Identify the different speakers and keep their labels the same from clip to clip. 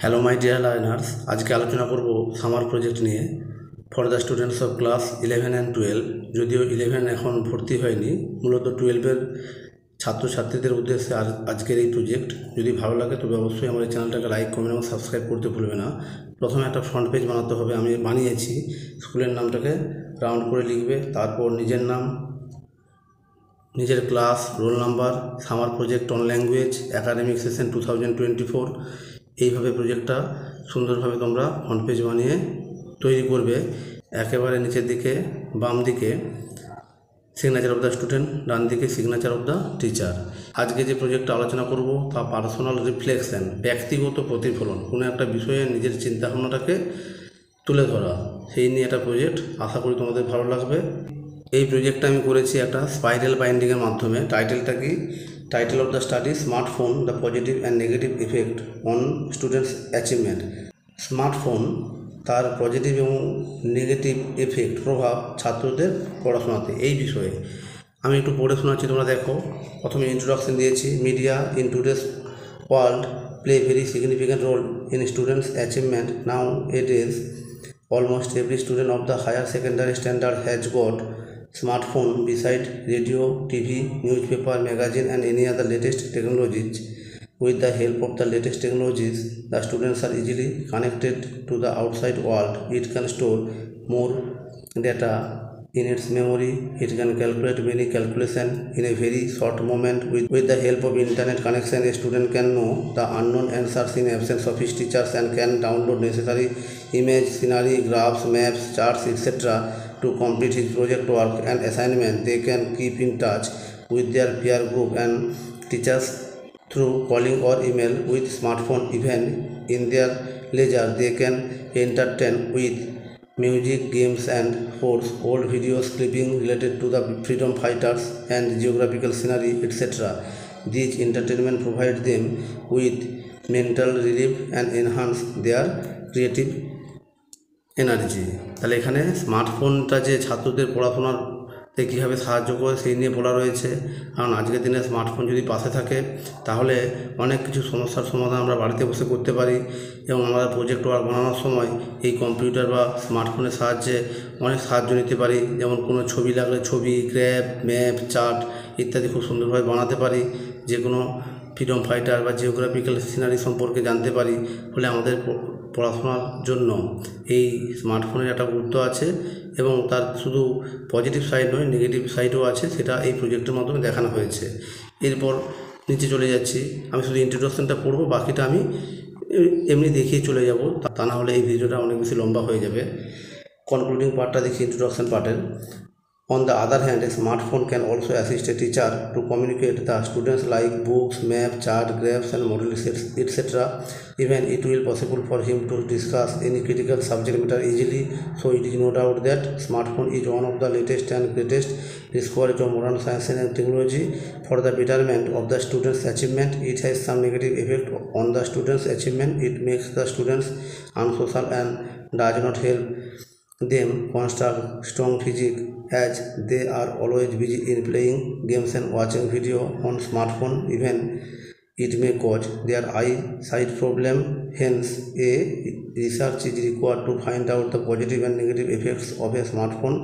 Speaker 1: Hello my dear learners, আজকে আলোচনা করব সামার প্রজেক্ট নিয়ে for the students of class 11 and 12। যদিও 11 এখন ভর্তি হয়নি, মূলত 12-এর ছাত্রছাত্রীদের উদ্দেশ্যে আজকের এই প্রজেক্ট। যদি ভালো লাগে তবে অবশ্যই আমার এই চ্যানেলটাকে লাইক, কমেন্ট এবং সাবস্ক্রাইব করতে ভুলবে না। প্রথমে একটা ফ্রন্ট পেজ বানাতে হবে। আমি বানিয়েছি। স্কুলের নামটাকে রাউন্ড করে লিখবে, তারপর নিজের নাম, নিজের class, roll number, summer project on language, academic session 2024। এইভাবে প্রজেক্টটা সুন্দরভাবে তোমরা ফ্রন্ট পেজ বানিয়ে তৈরি করবে। একেবারে নিচের দিকে বাম দিকে সিগনেচার অফ দ্য স্টুডেন্ট, ডান দিকে সিগনেচার অফ দ্য টিচার। আজকে যে প্রজেক্টটা আলোচনা করব তা পার্সোনাল রিফ্লেকশন, ব্যক্তিগত প্রতিফলন। কোনো একটা বিষয়ে নিজের চিন্তাভাবনাটাকে তুলে ধরা, সেই নিয়ে একটা প্রজেক্ট। আশা করি তোমাদের ভালো লাগবে। এই প্রজেক্টটা আমি করেছি একটা স্পাইরাল বাইন্ডিংয়ের মাধ্যমে। টাইটেলটা কি? Title of the study, smartphone, the positive and negative effect on students achievement. Smartphone, তার পজিটিভ এবং নেগেটিভ এফেক্ট, প্রভাব ছাত্রদের পড়াশোনাতে। এই বিষয়ে আমি একটু পড়ে শোনাচ্ছি, তোমরা দেখো। প্রথমে ইন্ট্রোডাকশন দিয়েছি। Media in today's world play very significant role in students' achievement. Nowadays, almost every student of the higher secondary standard has got smartphone beside radio, TV, newspaper, magazine and any other latest technologies. With the help of the latest technologies, the students are easily connected to the outside world. It can store more data in its memory. It can calculate many calculations in a very short moment. With the help of internet connection, a student can know the unknown answers in absence of his teachers and can download necessary image, scenery, graphs, maps, charts, etc. to complete his project work and assignment. They can keep in touch with their peer group and teachers through calling or email. With smartphone, even in their leisure, they can entertain with music, games and sports, old videos, clipping related to the freedom fighters and geographical scenery, etc. These entertainment provide them with mental relief and enhance their creative energy. তাহলে এখানে স্মার্টফোনটা যে ছাত্রদের পড়াশোনাতে কীভাবে সাহায্য করে সেই নিয়ে বলা রয়েছে। কারণ আজকের দিনে স্মার্টফোন যদি পাশে থাকে তাহলে অনেক কিছু সমস্যার সমাধান আমরা বাড়িতে বসে করতে পারি, এবং আমরা প্রজেক্ট ওয়ার্ক বানানোর সময় এই কম্পিউটার বা স্মার্টফোনের সাহায্যে অনেক সাহায্য নিতে পারি। যেমন কোনো ছবি লাগলে ছবি, গ্রাফ, ম্যাপ, চার্ট ইত্যাদি খুব সুন্দরভাবে বানাতে পারি। যে কোনো ফ্রিডম ফাইটার বা জিওগ্রাফিক্যাল সিনারি সম্পর্কে জানতে পারি। ফলে আমাদের পড়াশোনার জন্য এই স্মার্টফোনের একটা গুরুত্ব আছে, এবং তার শুধু পজিটিভ সাইড নয়, নেগেটিভ সাইডও আছে। সেটা এই প্রজেক্টের মাধ্যমে দেখানো হয়েছে। এরপর নিচে চলে যাচ্ছি। আমি শুধু ইন্ট্রোডাকশনটা পড়বো, বাকিটা আমি এমনি দেখিয়ে চলে যাব, তা না হলে এই ভিডিওটা অনেক বেশি লম্বা হয়ে যাবে। কনক্লুডিং পার্টটা দেখি ইন্ট্রোডাকশন পার্টের। On the other hand, a smartphone can also assist a teacher to communicate the students like books, maps, chart, graphs and models, etc. Even it will possible for him to discuss any critical subject matter easily. So it is no doubt that smartphone is one of the latest and greatest discoveries of modern science and technology for the betterment of the students' achievement. It has some negative effect on the students' achievement. It makes the students unsocial and does not help them construct strong physique, as they are always busy in playing games and watching video on smartphone. Even it may cause their eyesight problem. Hence, a research is required to find out the positive and negative effects of a smartphone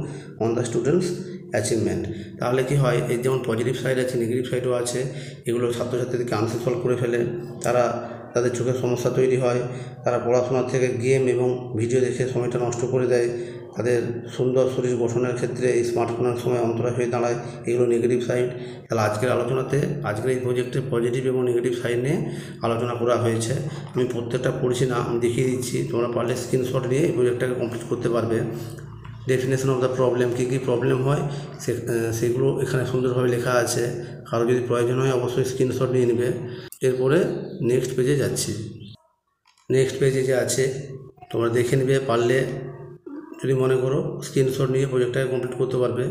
Speaker 1: on the students' achievement. তাহলে কি হয়, এই যেমন positive side আছে, negative সাইডও আছে। এগুলো ছাত্রছাত্রীদেরকে unsocial করে ফেলে। তাদের চোখের সমস্যা তৈরি হয়। তারা পড়াশোনার থেকে গেম এবং ভিডিও দেখে সময়টা নষ্ট করে দেয়। তাদের সুন্দর শরীর গঠনের ক্ষেত্রে এই স্মার্টফোনের সময় অন্তরায় হয়ে দাঁড়ায়। এগুলো নেগেটিভ সাইড। তাহলে আজকের আলোচনাতে, আজকের এই প্রজেক্টে পজিটিভ এবং নেগেটিভ সাইড নিয়ে আলোচনা করা হয়েছে। আমি প্রত্যেকটা পড়ছি না, আমি দেখিয়ে দিচ্ছি। তোমরা পারলে স্ক্রিনশট নিয়ে এই প্রজেক্টটাকে কমপ্লিট করতে পারবে। ডেফিনেশন অফ দ্য প্রবলেম, কী কী প্রবলেম হয় সেগুলো এখানে সুন্দরভাবে লেখা আছে। কারো যদি প্রয়োজন হয় অবশ্যই স্ক্রিনশট নিয়ে নেবে। এরপরে নেক্সট পেজে যাচ্ছি। নেক্সট পেজে যে আছে তোমরা দেখে নেবে, পারলে যদি মনে করো স্ক্রিনশট নিয়ে প্রজেক্টটাকে কমপ্লিট করতে পারবে।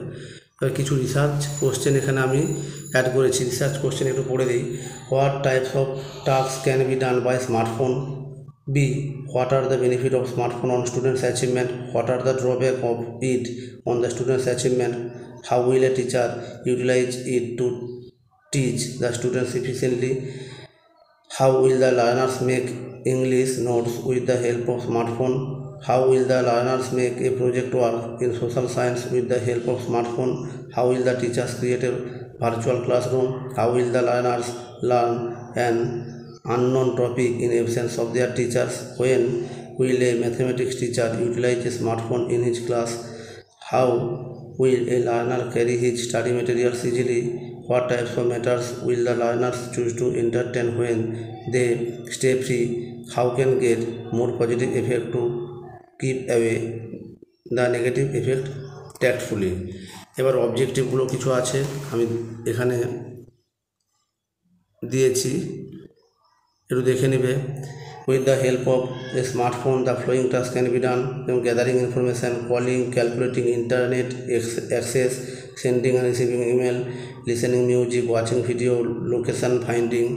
Speaker 1: এবার কিছু রিসার্চ কোশ্চেন এখানে আমি অ্যাড করেছি। রিসার্চ কোশ্চেন একটু পড়ে দিই। What types of task can be done by smartphone? B. What are the benefits of smartphone on students' achievement? What are the drawbacks of it on the students' achievement? How will a teacher utilize it to teach the students efficiently? How will the learners make English notes with the help of smartphone? How will the learners make a project work in social science with the help of smartphone? How will the teachers create a virtual classroom? How will the learners learn an unknown topic in absence of their teachers? When will a mathematics teacher utilize a smartphone in his class? How will a learner carry his study materials easily? What types of matters will the learners choose to entertain when they stay free? How can get more positive effect to keep away the negative effect tactfully? এবার অবজেক্টিভগুলো কিছু আছে আমি এখানে দিয়েছি, একটু দেখে নেবে। With the help of a smartphone, the following tasks can be done: gathering information, calling, calculating internet access, sending and receiving email, listening music, watching video, location finding,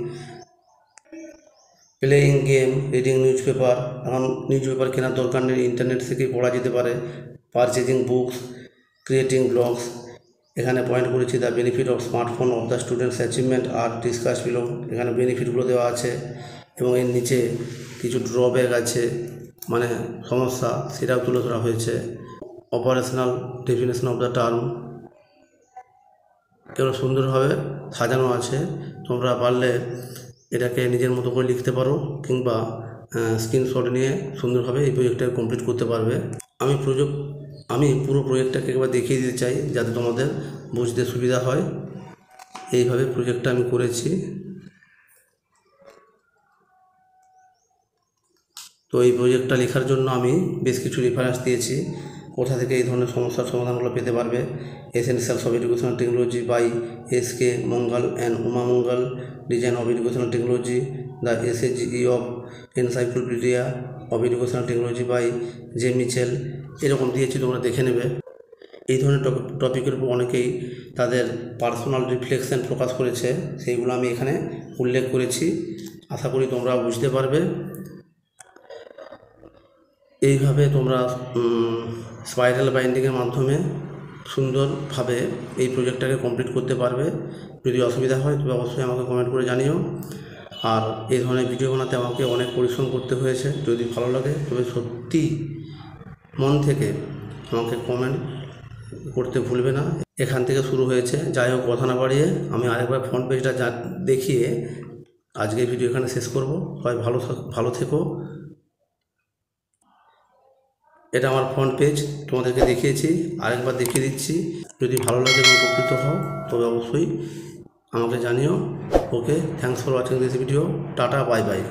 Speaker 1: playing game, reading news paper, এখন news paper কেনার দরকার নেই, internet থেকেই পড়া যেতে পারে, purchasing books, creating blogs. এখানে point করেছি the benefit of smartphone of the students achievement are discuss below. এখানে বেনিফিটগুলো দেওয়া আছে এবং এর নিচে কিছু ড্রব্যাক আছে, মানে সমস্যা, সেটাও তুলে ধরা হয়েছে। Operational definition of the term এগুলো সুন্দরভাবে সাজানো আছে। তোমরা পারলে এটাকে নিজের মতো করে লিখতে পারো কিংবা স্ক্রিনশট নিয়ে সুন্দরভাবে এই প্রজেক্টটাকে কমপ্লিট করতে পারবে। আমি পুরো প্রজেক্টটাকে একবার দেখিয়ে দিতে চাই যাতে তোমাদের বুঝতে সুবিধা হয়। এইভাবে প্রজেক্টটা আমি করেছি। তো এই প্রজেক্টটা লেখার জন্য আমি বেশ কিছু রেফারেন্স দিয়েছি, কোথা থেকে এই ধরনের সমস্যার সমাধানগুলো পেতে পারবে। Essentials of educational technology by S K. Mangal and Uma Mangal, design of educational technology, the SAGE of encyclopedia of educational technology by J Mitchell, এরকম দিয়েছি, তোমরা দেখে নেবে। এই ধরনের টপিকের উপর অনেকেই তাদের পার্সোনাল রিফ্লেকশন প্রকাশ করেছে, সেইগুলো আমি এখানে উল্লেখ করেছি। আশা করি তোমরা বুঝতে পারবে। এইভাবে তোমরা স্পাইরাল বাইন্ডিংয়ের মাধ্যমে সুন্দরভাবে এই প্রজেক্টটাকে কমপ্লিট করতে পারবে। যদি অসুবিধা হয় তবে অবশ্যই আমাকে কমেন্ট করে জানিও। আর এই ধরনের ভিডিও বানাতে আমাকে অনেক পরিশ্রম করতে হয়েছে। যদি ভালো লাগে তবে সত্যি মন থেকে আমাকে কমেন্ট করতে ভুলবে না। এখান থেকে শুরু হয়েছে। যাই হোক, কথা না বাড়িয়ে আমি আরেকবার ফ্রন্ট পেজটা দেখিয়ে আজকের ভিডিও এখানে শেষ করব। সবাই ভালো থেকো। এটা আমার ফ্রন্ট পেজ, তোমাদেরকে দেখিয়েছি, আরেকবার দেখিয়ে দিচ্ছি। যদি ভালো লাগে এবং উপকৃত হও তবে অবশ্যই আমাকে জানিও। Okay, thanks for watching this video. টাটা, বাই বাই।